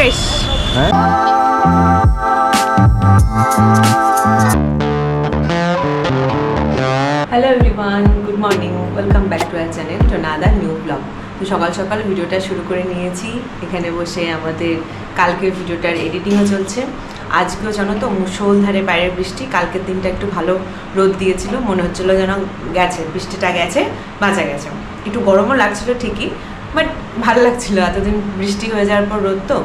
Fresh. Hello everyone, good morning, welcome back to our channel to another new blog. তো সকাল সকাল ভিডিওটা শুরু করে নিয়েছি। এখানে বসে আমাদের কালকের ভিডিওটার এডিটিংও চলছে। আজকেও জানো তো মুষলধারে বাইরের বৃষ্টি। কালকের দিনটা একটু ভালো রোদ দিয়েছিল, মনে হচ্ছিল যেন গেছে, বৃষ্টিটা গেছে, বাঁচা গেছে। একটু গরমও লাগছিল ঠিকই, বাট ভালো লাগছিল। এতদিন বৃষ্টি হয়ে যাওয়ার পর রোদ, তো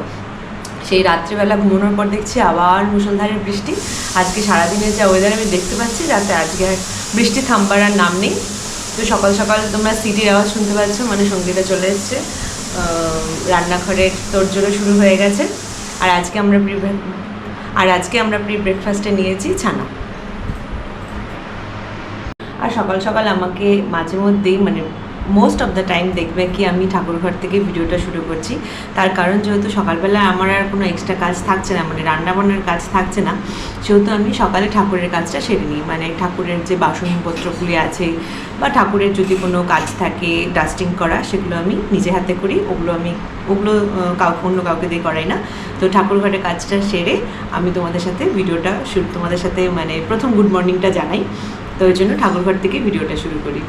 সেই রাত্রিবেলা ঘুমানোর পর দেখছি আবার মুষলধারের বৃষ্টি। আজকে সারাদিনের যা ওয়েদার আমি দেখতে পাচ্ছি, যাতে আজকে বৃষ্টি থামবার আর নাম নেই। তো সকাল সকাল তোমরা সিটির আওয়াজ শুনতে পাচ্ছ, মানে সঙ্গীতা চলে এসছে, রান্নাঘরের তোড়জোড়ো শুরু হয়ে গেছে। আর আজকে আমরা প্রি ব্রেকফাস্টে নিয়েছি ছানা। আর সকাল সকাল আমাকে মাঝে মধ্যেই, মানে মোস্ট অফ দ্য টাইম দেখবে কি আমি ঠাকুরঘর থেকে ভিডিওটা শুরু করছি। তার কারণ যেহেতু সকালবেলা আমার আর কোনো এক্সট্রা কাজ থাকছে না, মানে রান্নাবান্নার কাজ থাকছে না, সেহেতু আমি সকালে ঠাকুরের কাজটা সেরে নিই। মানে ঠাকুরের যে বাসনপত্রগুলি আছে বা ঠাকুরের যদি কোনো কাজ থাকে ডাস্টিং করা, সেগুলো আমি নিজে হাতে করি। ওগুলো অন্য কাউকে দিয়ে করাই না। তো ঠাকুরঘরের কাজটা সেরে আমি তোমাদের সাথে তোমাদের সাথে মানে প্রথম গুড মর্নিংটা জানাই। তো ওই জন্য ঠাকুরঘর থেকে ভিডিওটা শুরু করি।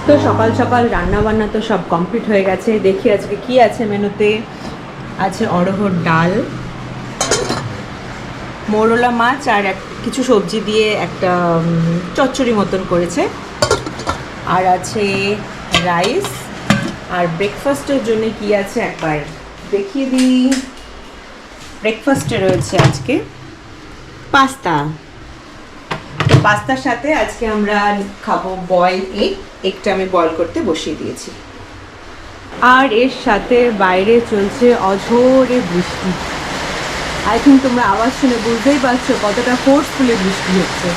তো সকাল সকাল রান্না বান্না তো সব কমপ্লিট হয়ে গেছে। দেখি আজকে কি আছে মেনুতে। আছে অড়হর ডাল, মোরলা মাছ আর কিছু সবজি দিয়ে একটা চচ্চড়ি মতন করেছে। আর আছে রাইস। আর ব্রেকফাস্টের জন্য কি আছে একবার দেখিয়ে দিই। ব্রেকফাস্টে রয়েছে আজকে পাস্তা। পাস্তার সাথে আজকে আমরা খাবো বয়েল এগটা আমি বয়েল করতে বসিয়ে দিয়েছি। আর এর সাথে বাইরে চলছে অঝোরে বৃষ্টি। আই থিঙ্ক তোমরা আওয়াজ শুনে বুঝতেই পারছো কতটা ফোর্সফুলি বৃষ্টি হচ্ছে।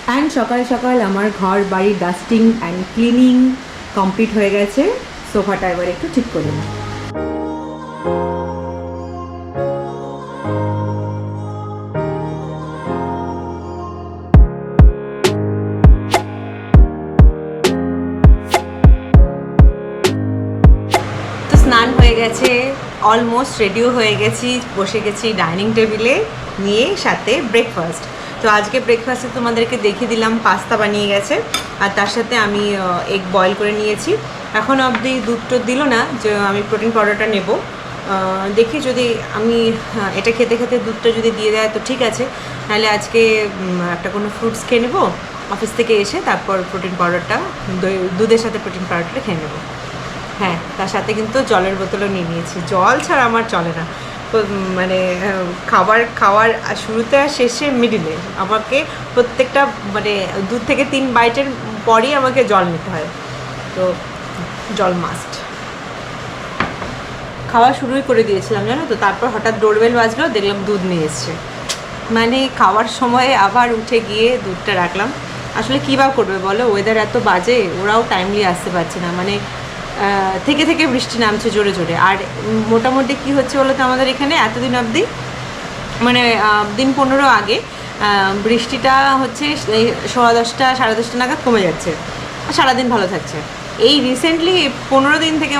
অ্যান্ড সকাল সকাল আমার ঘর বাড়ি ডাস্টিং অ্যান্ড ক্লিনিং কমপ্লিট হয়ে গেছে। সোফাটা এবার একটু ঠিক করে নিই। স্নান হয়ে গেছে, অলমোস্ট রেডিও হয়ে গেছি, বসে গেছি ডাইনিং টেবিলে নিয়ে সাথে ব্রেকফাস্ট। তো আজকে ব্রেকফাস্টে তোমাদেরকে দেখিয়ে দিলাম পাস্তা বানিয়ে গেছে, আর তার সাথে আমি এগ বয়েল করে নিয়েছি। এখন অবধি দুধ দিল না যে আমি প্রোটিন পাউডারটা নেব। দেখি যদি আমি এটা খেতে খেতে দুধটা যদি দিয়ে দেয় তো ঠিক আছে, নাহলে আজকে একটা কোনো ফ্রুটস খেয়ে নেবো অফিস থেকে এসে, তারপর প্রোটিন পাউডারটা দুধের সাথে প্রোটিন পাউডারটা খেয়ে নেবো। হ্যাঁ, তার সাথে কিন্তু জলের বোতলও নিয়ে নিয়েছি। জল ছাড়া আমার চলে না, মানে খাওয়ার শুরুতে আর শেষে মিডিলে আমাকে প্রত্যেকটা মানে 2 থেকে 3 বাইটের পরই আমাকে জল নিতে হয়। তো জল মাস্ট। খাওয়া শুরুই করে দিয়েছিলাম জানো তো, তারপর হঠাৎ ডোরবেল বাজলো, দেখলাম দুধ নিয়ে এসছে। মানে খাওয়ার সময় আবার উঠে গিয়ে দুধটা রাখলাম। আসলে কী বা করবে বলো, ওয়েদার এত বাজে, ওরাও টাইমলি আসতে পারছে না। মানে থেকে থেকে বৃষ্টি নামছে জোরে জোরে। আর মোটামুটি কি হচ্ছে বলো তো, আমাদের এখানে এতদিন অবধি মানে দিন 15 আগে বৃষ্টিটা হচ্ছে 10:15 10:30 নাগাদ কমে যাচ্ছে, আর সারাদিন ভালো থাকছে। এই রিসেন্টলি 15 দিন থেকে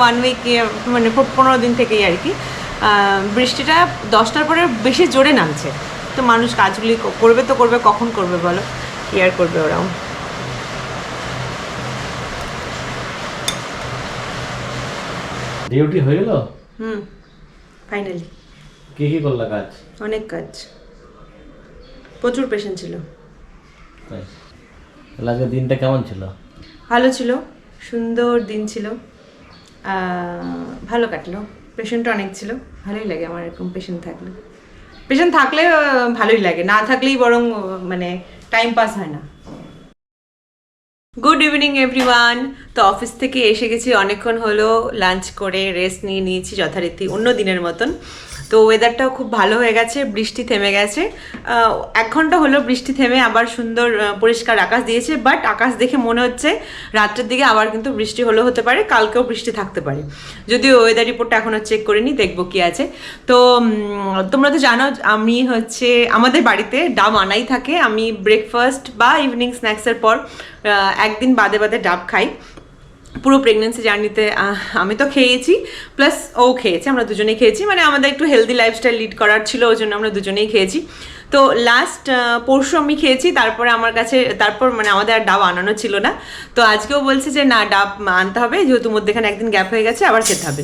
1 উইক মানে 15 দিন থেকেই আর কি বৃষ্টিটা 10টার পরে বেশি জোরে নামছে। তো মানুষ কাজগুলি করবে, কখন করবে বলো, কি আর করবে ওরাও। ডিউটি হয়ে গেল? ফাইনালি। কি করলা কাজ? অনেক কাজ, প্রচুর পেশেন্ট ছিল। আজকে দিনটা কেমন ছিল? ভালো ছিল, সুন্দর দিন ছিল, ভালো কাটলো। পেশেন্ট অনেক ছিল, ভালোই লাগে আমার এরকম পেশেন্ট থাকলে। পেশেন্ট থাকলে ভালোই লাগে, না থাকলেই বরং মানে টাইম পাস হয় না। Good evening everyone. তো অফিস থেকে এসে গেছি, অনেকক্ষণ হলো লাঞ্চ করে রেস্ট নিয়ে নিয়েছি যথারীতি অন্য দিনের মতন। তো ওয়েদারটাও খুব ভালো হয়ে গেছে, বৃষ্টি থেমে গেছে। 1 ঘন্টা হলো বৃষ্টি থেমে আবার সুন্দর পরিষ্কার আকাশ দিয়েছে, বাট আকাশ দেখে মনে হচ্ছে রাত্রের দিকে আবার কিন্তু বৃষ্টি হলেও হতে পারে, কালকেও বৃষ্টি থাকতে পারে। যদিও ওয়েদার রিপোর্টটা এখনও চেক করিনি, দেখবো কি আছে। তো তোমরা তো জানো আমি হচ্ছে আমাদের বাড়িতে ডাব আনাই থাকে। আমি ব্রেকফাস্ট বা ইভিনিং স্ন্যাক্সের পর একদিন বাদে বাদে ডাব খাই। পুরো প্রেগনেন্সি জার্নিতে আমি তো খেয়েছি, প্লাস ও খেয়েছে, আমরা দুজনেই খেয়েছি। মানে আমাদের একটু হেলদি লাইফস্টাইল লিড করার ছিল, ওই জন্য আমরা দুজনেই খেয়েছি। তো লাস্ট পরশু আমি খেয়েছি, তারপরে আমার কাছে মানে আমাদের আর ডাব আনানো ছিল না। তো আজকেও বলছে যে না, ডাব আনতে হবে, যেহেতু মধ্যেখানে একদিন গ্যাপ হয়ে গেছে, আবার খেতে হবে।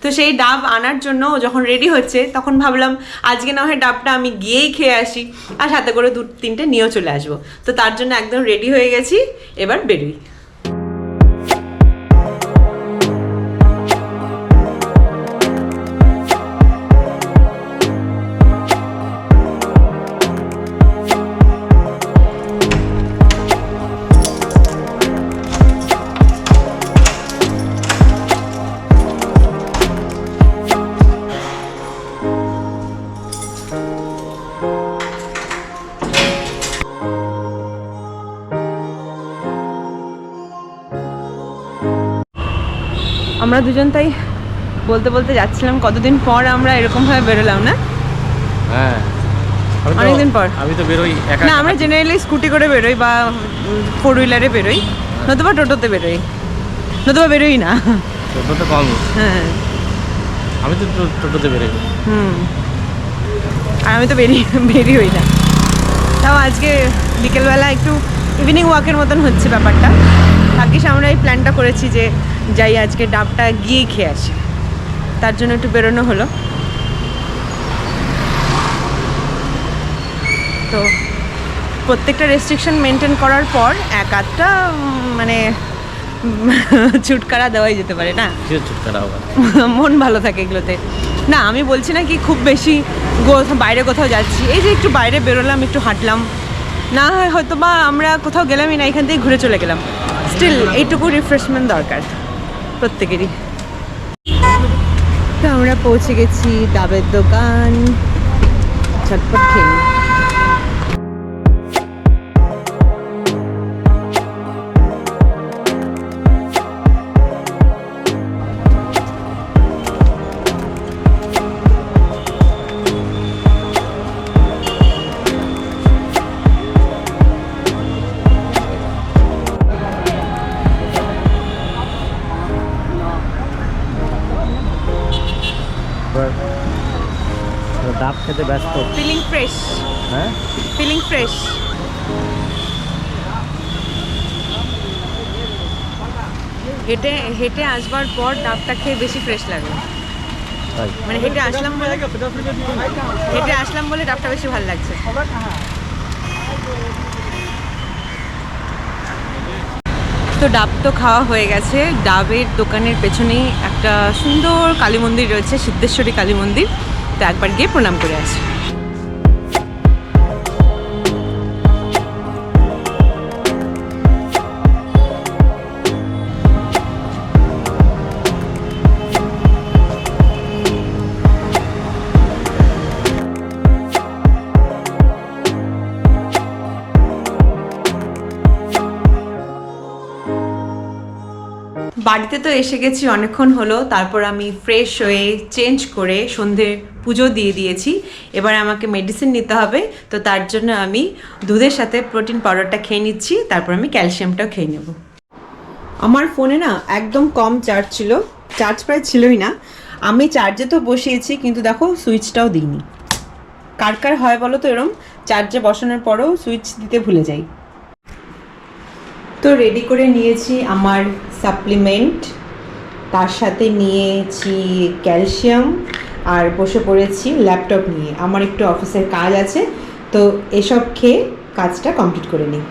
তো সেই ডাব আনার জন্য যখন রেডি হচ্ছে, তখন ভাবলাম আজকে না হয় ডাবটা আমি গিয়েই খেয়ে আসি, আর সাথে করে 2-3টে নিয়েও চলে আসবো। তো তার জন্য একদম রেডি হয়ে গেছি, এবার বেরোই। আমরা দুজন তাই বলতে বলতে যাচ্ছিলাম, কতদিন পর আমরা এরকমভাবে বেরোলাম না? হ্যাঁ, অনেকদিন পর। আমি তো বেরোই একা। না, আমরা জেনারেলি স্কুটি করে বেরোই বা 4 হুইলারে বেরোই, নতুবা টোটোতে বেরোই, নতুবা বেরোই না। টোটোতে কম। হ্যাঁ, আমি তো টোটোতে বেরোই। আর আমি তো বেরিয়েই না। তাও আজকে বিকেলবেলা একটু ইভিনিং ওয়াকের মতন হচ্ছে ব্যাপারটা। ভাগ্যিস আমরা এই প্ল্যানটা করেছি যে যাই আজকে ডাবটা গিয়েই খেয়ে আসি, তার জন্য একটু বেরোনো হলো। তো প্রত্যেকটা রেস্ট্রিকশন মেনটেন করার পর এক আধটা মানে ছুটকারা দেওয়াই যেতে পারে না? ছুটকারা হবে, মন ভালো থাকে এগুলোতে। না, আমি বলছি না কি খুব বেশি বাইরে কোথাও যাচ্ছি, এই যে একটু বাইরে বেরোলাম, একটু হাঁটলাম, না হয় হয়তো বা আমরা কোথাও গেলামই না, এখান থেকে ঘুরে চলে গেলাম, স্টিল এইটুকু রিফ্রেশমেন্ট দরকার প্রত্যেকেরই। তো আমরা পৌঁছে গেছি ডাবের দোকান, ঝটপট খেয়ে নিই। ডাব খেতে ব্যস্ত। Feeling fresh. হ্যাঁ, ফিলিং ফ্রেশ। হেঁটে হেঁটে আসবার পর ডাবটা খেয়ে বেশি ফ্রেশ লাগে। মানে হেঁটে আসলাম বলে ডাবটা বেশি ভালো লাগছে। তো ডাব তো খাওয়া হয়ে গেছে। ডাবের দোকানের পেছনেই একটা সুন্দর কালী মন্দির রয়েছে, সিদ্ধেশ্বরী কালী মন্দির। তো একবার গিয়ে প্রণাম করে আসি। বাড়িতে তো এসে গেছি অনেকক্ষণ হলো, তারপর আমি ফ্রেশ হয়ে চেঞ্জ করে সন্ধে পুজো দিয়ে দিয়েছি। এবার আমাকে মেডিসিন নিতে হবে, তো তার জন্য আমি দুধের সাথে প্রোটিন পাউডারটা খেয়ে নিচ্ছি, তারপর আমি ক্যালসিয়ামটাও খেয়ে নেব। আমার ফোনে না একদম কম চার্জ ছিল, চার্জ প্রায় ছিলই না। আমি চার্জে তো বসিয়েছি, কিন্তু দেখো সুইচটাও দিইনি। কার কার হয় বলো তো এরম, চার্জে বসানোর পরেও সুইচ দিতে ভুলে যাই। তো রেডি করে নিয়েছি আমার সাপ্লিমেন্ট, তার সাথে নিয়েছি ক্যালসিয়াম, আর বসে পড়েছি ল্যাপটপ নিয়ে। আমার একটু অফিসের কাজ আছে, তো এসব খেয়ে কাজটা কমপ্লিট করে নিই।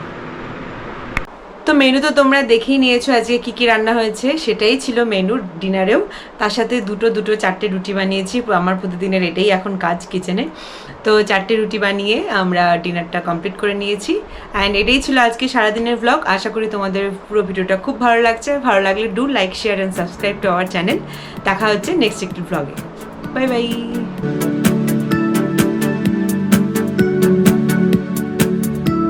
তো মেনু তো তোমরা দেখেই নিয়েছো আজকে কি কি রান্না হয়েছে, সেটাই ছিল মেনু ডিনারেও। তার সাথে চারটে রুটি বানিয়েছি, আমার প্রতিদিনের এটাই এখন কাজ কিচেনে। তো 4টে রুটি বানিয়ে আমরা ডিনারটা কমপ্লিট করে নিয়েছি। অ্যান্ড এটাই ছিল আজকে সারাদিনের ব্লগ। আশা করি তোমাদের পুরো ভিডিওটা খুব ভালো লাগছে। ভালো লাগলে do like, share and subscribe to our channel. দেখা হচ্ছে নেক্সট একটি ব্লগে। Bye bye.